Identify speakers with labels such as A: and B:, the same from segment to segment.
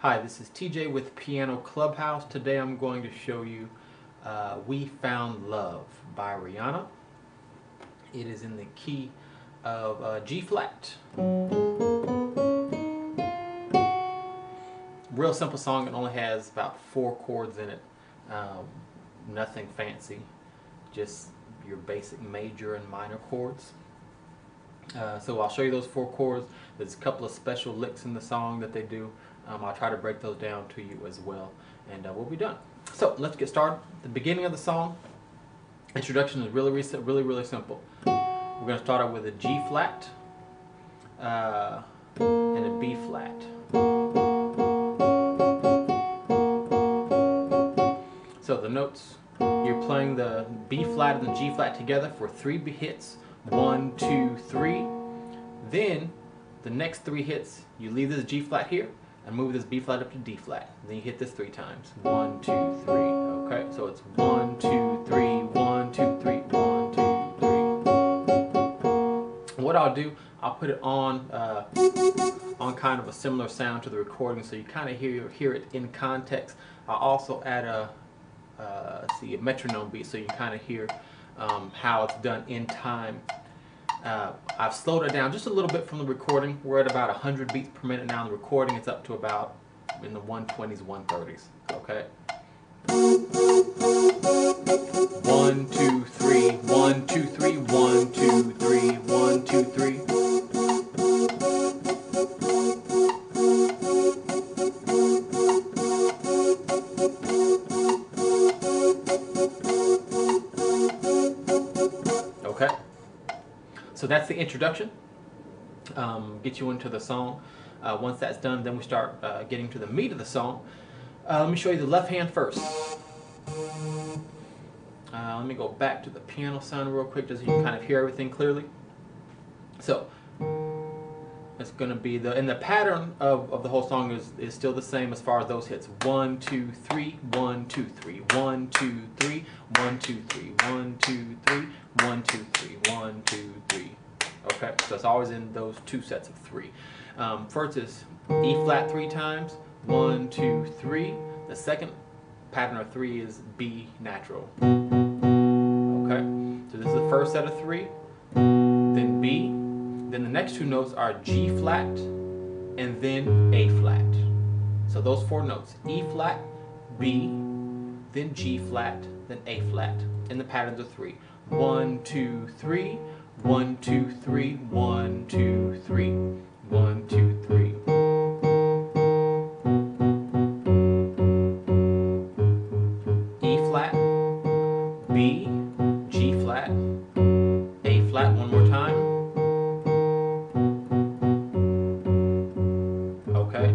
A: Hi, this is TJ with Piano Clubhouse. Today I'm going to show you We Found Love by Rihanna. It is in the key of G flat. Real simple song. It only has about 4 chords in it. Nothing fancy. Just your basic major and minor chords. So I'll show you those 4 chords. There's a couple of special licks in the song that they do. I'll try to break those down to you as well, and we'll be done. So let's get started. The beginning of the song, introduction is really simple. We're going to start out with a G flat and a B flat. So the notes, you're playing the B flat and the G flat together for 3 hits. 1, 2, 3. Then the next 3 hits, you leave this G flat here and move this B flat up to D flat. Then you hit this 3 times. 1, 2, 3. Okay, so it's 1, 2, 3, 1, 2, 3, 1, 2, 3. What I'll do, I'll put it on kind of a similar sound to the recording, so you kind of hear it in context. I'll also add a metronome beat, so you kind of hear how it's done in time. I've slowed it down just a little bit from the recording. We're at about 100 beats per minute now. In the recording, it's up to about in the 120s, 130s. Okay. 1, 2, 3, 1, 2, 3, 1, 2, 3, 1, 2, 3. Okay. So that's the introduction. Get you into the song. Once that's done, then we start getting to the meat of the song. Let me show you the left hand first. Let me go back to the piano sound real quick, just so you can kind of hear everything clearly. So it's going to be and the pattern of the whole song is still the same as far as those hits. 1, 2, 3, 1, 2, 3, 1, 2, 3, 1, 2, 3, 1, 2, 3, 1, 2, 3, 1, 2, 3. Okay, so it's always in those 2 sets of 3. First is E flat 3 times. 1, 2, 3. The second pattern of 3 is B natural. Okay, so this is the first set of 3. Then B. Then the next 2 notes are G flat and then A flat. So those 4 notes: E flat, B, then G flat, then A flat. In the patterns of 3. 1, 2, 3. 1, 2, 3, 1, 2, 3, 1, 2, 3. E flat, B, G flat, A flat one more time. Okay.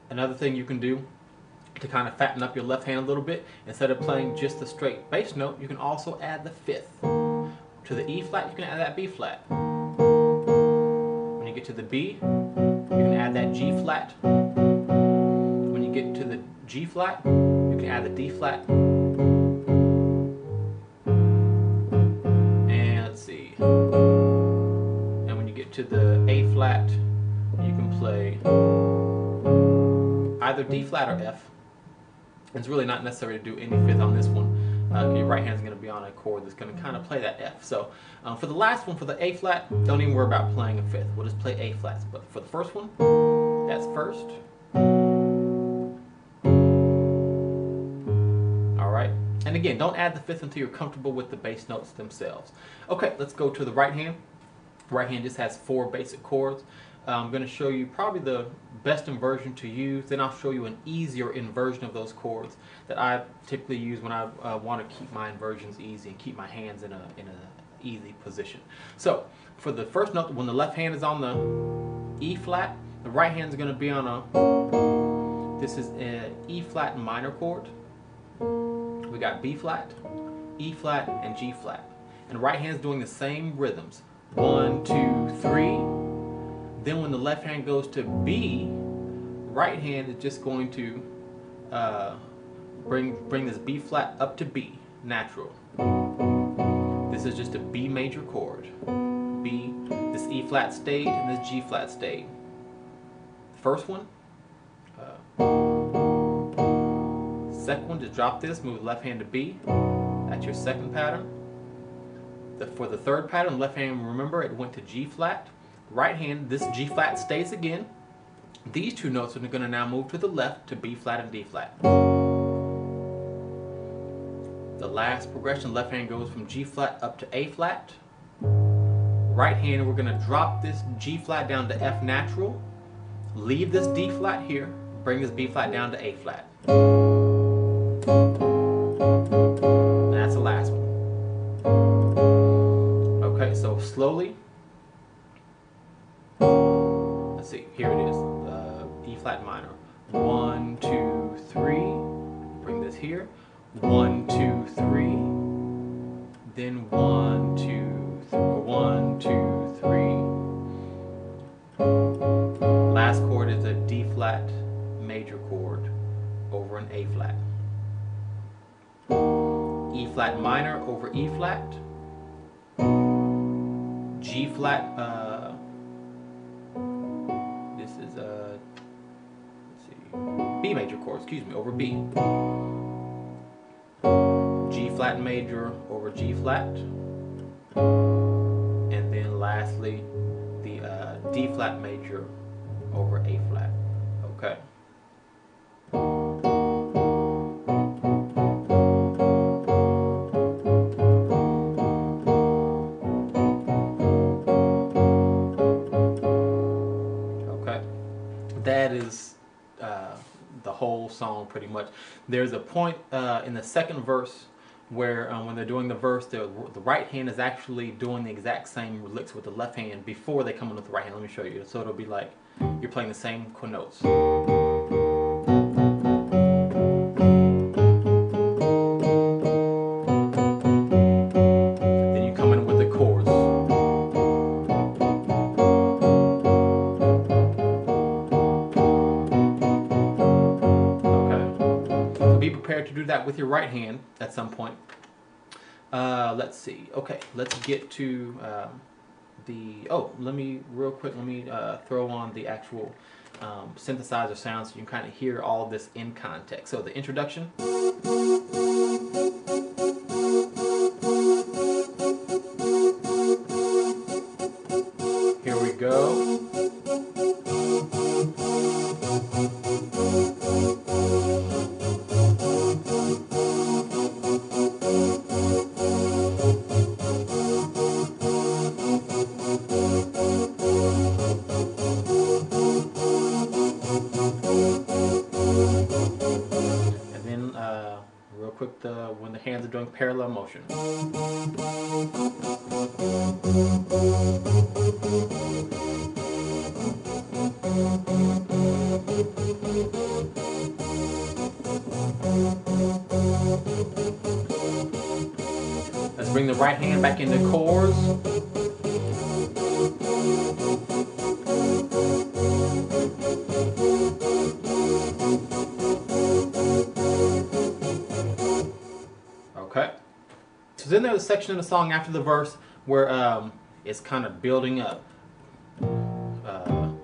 A: Another thing you can do to kind of fatten up your left hand a little bit, instead of playing just the straight bass note, you can also add the 5th. To the E flat, you can add that B flat. When you get to the B, you can add that G flat. When you get to the G flat, you can add the D flat. And let's see. And when you get to the A flat, you can play either D flat or F. It's really not necessary to do any 5th on this one. Your right hand is going to be on a chord that's going to kind of play that F. So for the last one, for the A flat, don't even worry about playing a 5th. We'll just play A flats. But for the first one, that's first. All right. And again, don't add the 5th until you're comfortable with the bass notes themselves. Okay, let's go to the right hand. Right hand just has 4 basic chords. I'm going to show you probably the best inversion to use. Then I'll show you an easier inversion of those chords that I typically use when I want to keep my inversions easy and keep my hands in a easy position. So for the first note, when the left hand is on the E flat, the right hand is going to be on this is an E flat minor chord. We got B flat, E flat, and G flat. And the right hand is doing the same rhythms. 1, 2, 3. Then when the left hand goes to B, right hand is just going to bring this B flat up to B, natural. This is just a B major chord. B flat stayed and this G flat stayed. First one. Second one, just drop this, move the left hand to B. That's your second pattern. For the third pattern, left hand, remember, it went to G flat. Right hand, this G flat stays again. These two notes are going to now move to the left to B flat and D flat. The last progression, left hand goes from G flat up to A flat. Right hand, we're going to drop this G flat down to F natural. Leave this D flat here. Bring this B flat down to A flat. And that's the last one. Okay, so slowly. Let's see, here it is. E flat minor. 1, 2, 3. Bring this here. 1, 2, 3. Then 1, 2, 3. 1, 2, 3. Last chord is a D flat major chord over an A flat. E flat minor over E flat. G flat. This is let's see, B major chord. Excuse me, over B. G flat major over G flat, and then lastly the D flat major over A flat. Okay. That is the whole song pretty much. There's a point in the second verse where when they're doing the verse, the right hand is actually doing the exact same licks with the left hand before they come in with the right hand. Let me show you. So it'll be like you're playing the same notes. Then you come in with the chords. Be prepared to do that with your right hand at some point. Let's see. Okay, let's get to let me real quick, throw on the actual synthesizer sound so you can kind of hear all of this in context. So the introduction. Here we go. Real quick, when the hands are doing parallel motion. Let's bring the right hand back into chords. Okay. So then there's a section in the song after the verse where it's kind of building up. And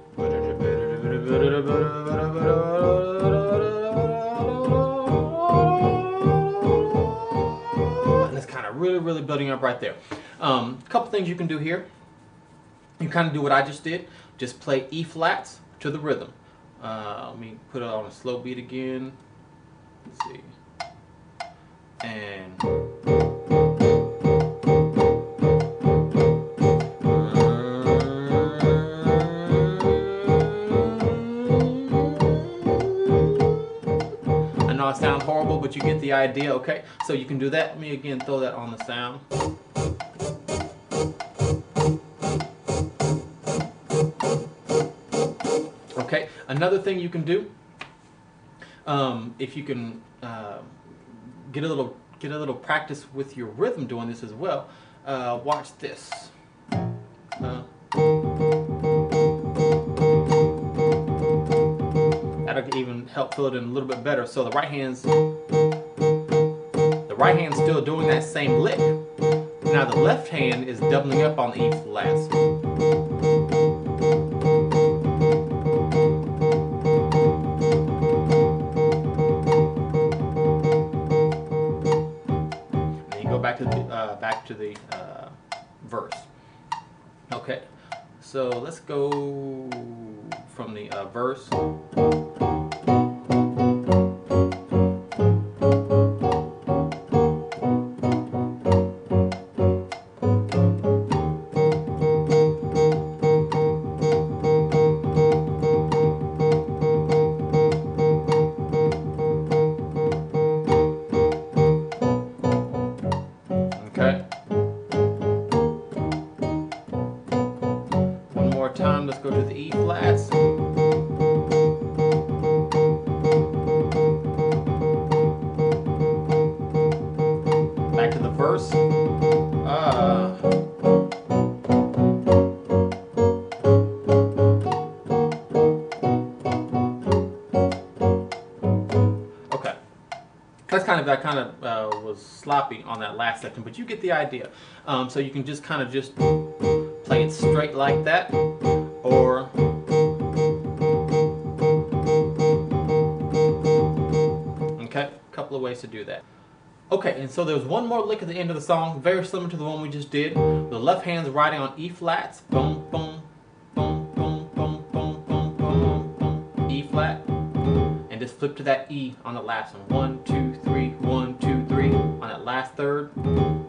A: it's kind of really building up right there. A couple things you can do here. You kind of do what I just did. Just play E flats to the rhythm. Let me put it on a slow beat again. Let's see. And I know it sounds horrible, but you get the idea, okay? So you can do that. Let me again throw that on the sound. Okay, another thing you can do, if you can get a little practice with your rhythm doing this as well. Watch this. That'll even help fill it in a little bit better. So the right hand's still doing that same lick. Now the left hand is doubling up on the E flats. back to the verse. Okay, so let's go from the verse. Okay. One more time, let's go to the E flats. Back to the verse. Okay. That kind of was sloppy on that last section, but you get the idea. So you can just kind of just play it straight like that, or okay, a couple of ways to do that. Okay, and so there's one more lick at the end of the song, very similar to the one we just did. The left hand's riding on E flats, boom, boom, boom, boom, boom, boom, boom, boom, boom, E flat, and just flip to that E on the last one. 1, 2, 3, 1, 2, 3. On that last third,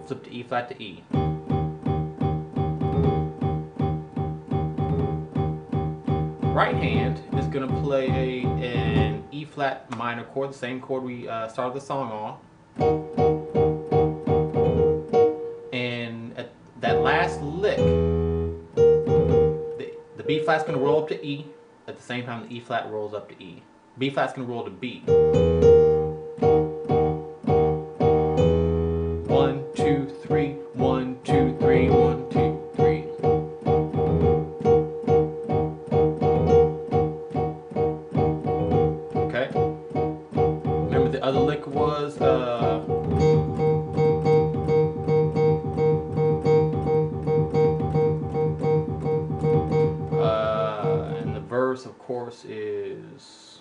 A: flip to E flat to E. Right hand is going to play an E flat minor chord, the same chord we started the song on. And at that last lick, the B flat's going to roll up to E. At the same time, the E flat rolls up to E. B flat's going to roll to B. 1, 2, 3, 1, 2, 3, 1, 2, 3. Okay. Remember the other lick was and the verse, of course, is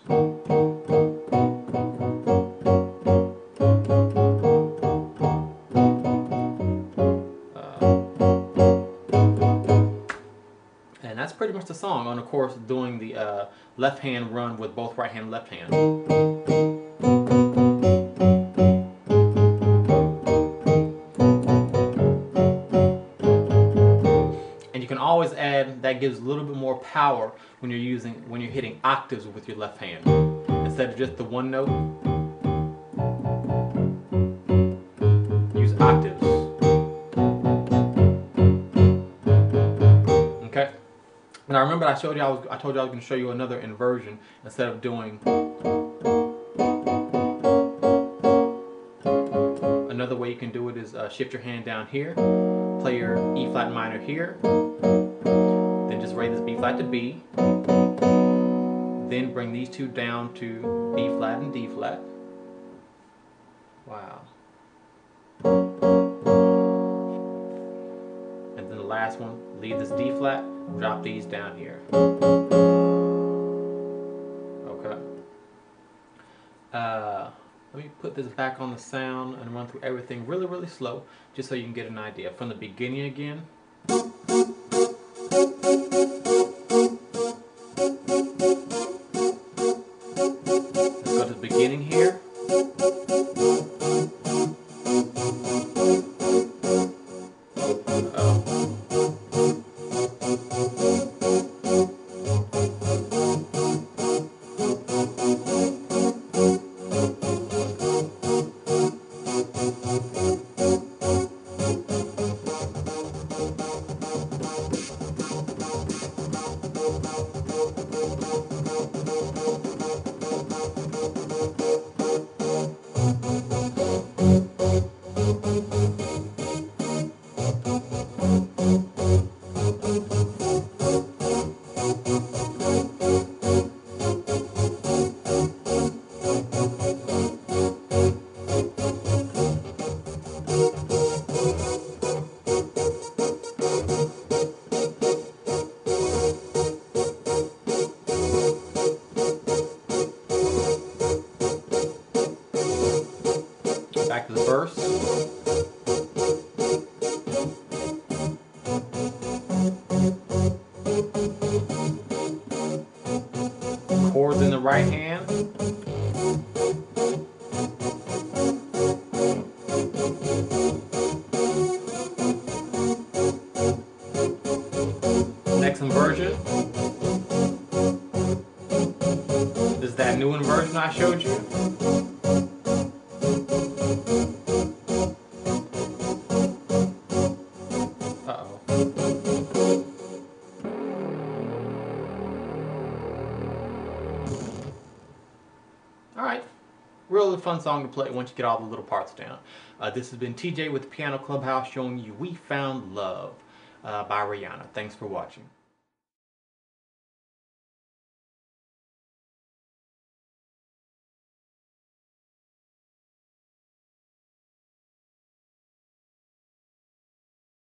A: and that's pretty much the song, on of course doing the left hand run with both right hand and left hand. And you can always add, that gives a little bit more power when you're hitting octaves with your left hand. Instead of just the one note, use octaves. Okay? And I remember I told you I was going to show you another inversion instead of doing. Another way you can do it is shift your hand down here, play your E flat minor here, then just raise this B flat to B, then bring these two down to B flat and D flat. Wow. And then the last one, leave this D flat, drop these down here. Okay. Let me put this back on the sound and run through everything really, really slow, just so you can get an idea. From the beginning again. Let's go to the beginning here. right hand. Next inversion is that new inversion I showed you. Uh-oh. Alright, really fun song to play once you get all the little parts down. This has been TJ with the Piano Clubhouse showing you We Found Love by Rihanna. Thanks for watching.